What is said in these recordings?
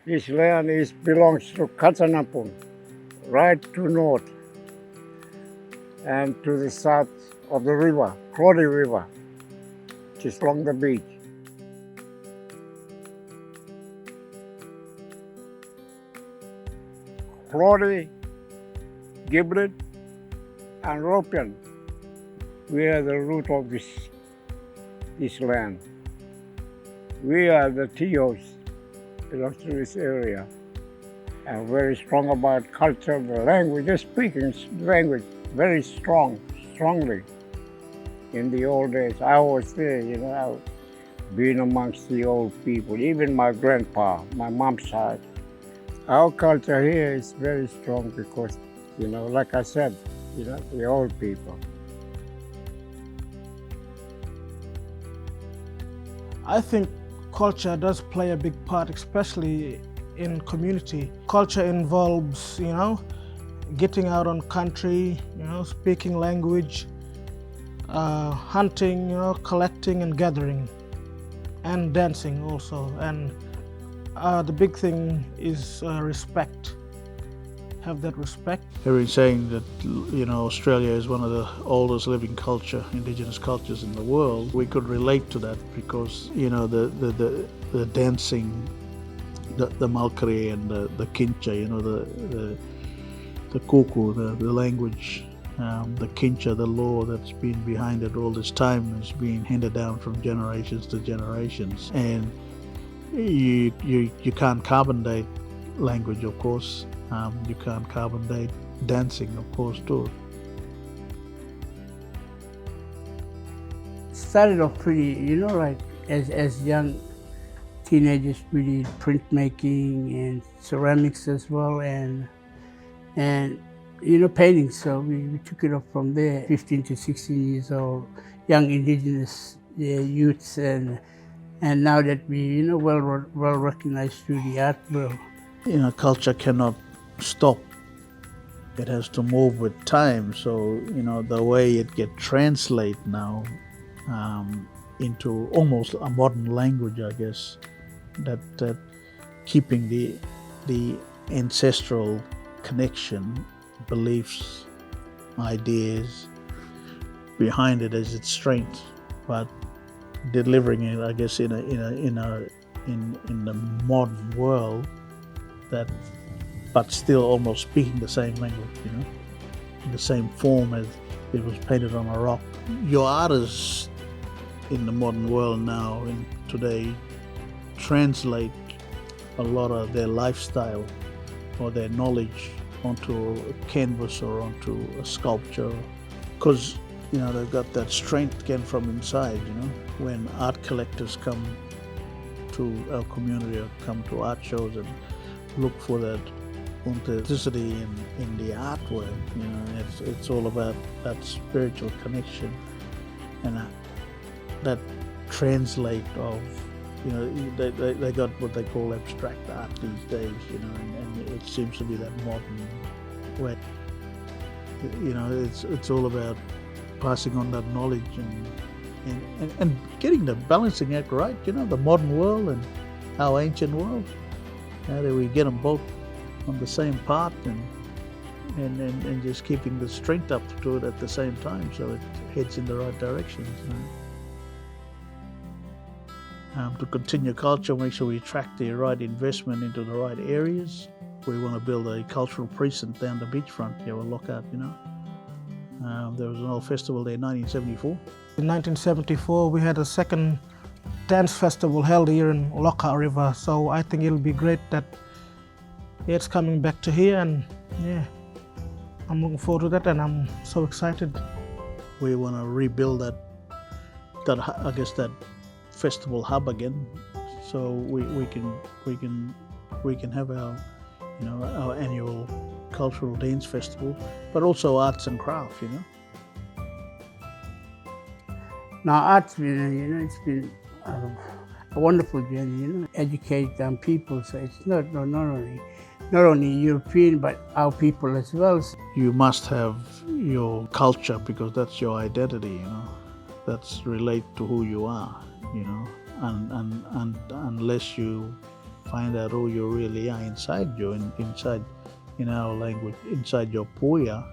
This land belongs to Katanapun, right to north and to the south of the river, Lockhart River, just along the beach. Lockhart, Giblet, and Ropian, we are the root of this land. We are the Tios, belongs to this area, and very strong about culture, the language, just speaking language, very strongly. In the old days, I was there, I've been amongst the old people, even my grandpa, my mom's side. Our culture here is very strong because, like I said, the old people. I think culture does play a big part, especially in community. Culture involves, getting out on country, speaking language, hunting, collecting and gathering, and dancing also. And the big thing is respect. Have that respect. Having saying that, Australia is one of the oldest living Indigenous cultures in the world, we could relate to that because, the dancing, the Malkari and the Kincha, the kuku, the language, the Kincha, the law that's been behind it all this time has been handed down from generations to generations. And you can't carbon date language, of course. You can't carbon date dancing, of course, too. Started off pretty, like as young teenagers, we did printmaking and ceramics as well, and painting. So we took it up from there. 15 to 16 years old, young Indigenous youths, and now that we well recognized through the art world. Culture cannot stop. It has to move with time. So, the way it gets translated now into almost a modern language, I guess, that keeping the ancestral connection, beliefs, ideas behind it as its strength, but delivering it, I guess, in the modern world, but still almost speaking the same language, in the same form as it was painted on a rock. Your artists in the modern world now, in today, translate a lot of their lifestyle or their knowledge onto a canvas or onto a sculpture, because they've got that strength again from inside. When art collectors come to our community or come to art shows and look for that authenticity in the artwork, it's all about that spiritual connection and that translate of, they got what they call abstract art these days, and it seems to be that modern way. It's all about passing on that knowledge and getting the balancing act right, the modern world and our ancient world. How do we get them both on the same path and just keeping the strength up to it at the same time so it heads in the right direction. To continue culture, make sure we attract the right investment into the right areas. We want to build a cultural precinct down the beachfront here at Lockhart, There was an old festival there in 1974. In 1974, we had a second dance festival held here in Lockhart River, so I think it'll be great that it's coming back to here, and I'm looking forward to that, and I'm so excited. We want to rebuild that festival hub again, so we can have our our annual cultural dance festival, but also arts and crafts. Now art's been, it's been a wonderful journey, educate people. So it's not only European, but our people as well. You must have your culture because that's your identity, That's relate to who you are, And unless you find out who you really are inside you, inside, in our language, inside your puya.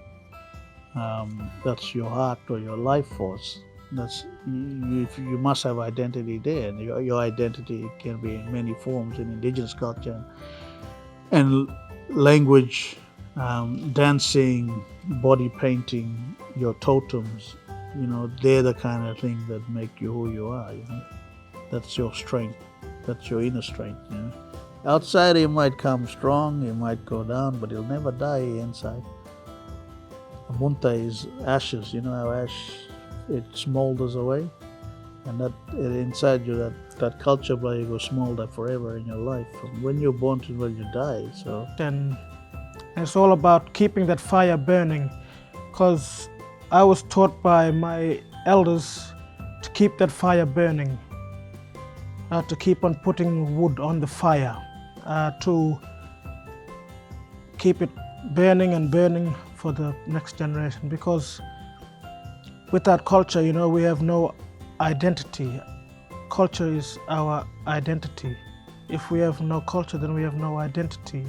That's your heart or your life force. That's you must have identity there, and your identity can be in many forms in indigenous culture and language, dancing, body painting, your totems. They're the kind of thing that make you who you are. That's your strength. That's your inner strength. Outside, he might come strong, he might go down, but he'll never die inside. Munta is ashes. You know how ash, it smolders away, and that inside you, that culture by you go smolder forever in your life, from when you're born to when you die. So And it's all about keeping that fire burning, because I was taught by my elders to keep that fire burning, to keep on putting wood on the fire, to keep it burning and burning for the next generation, because without culture, we have no identity. Culture is our identity. If we have no culture, then we have no identity.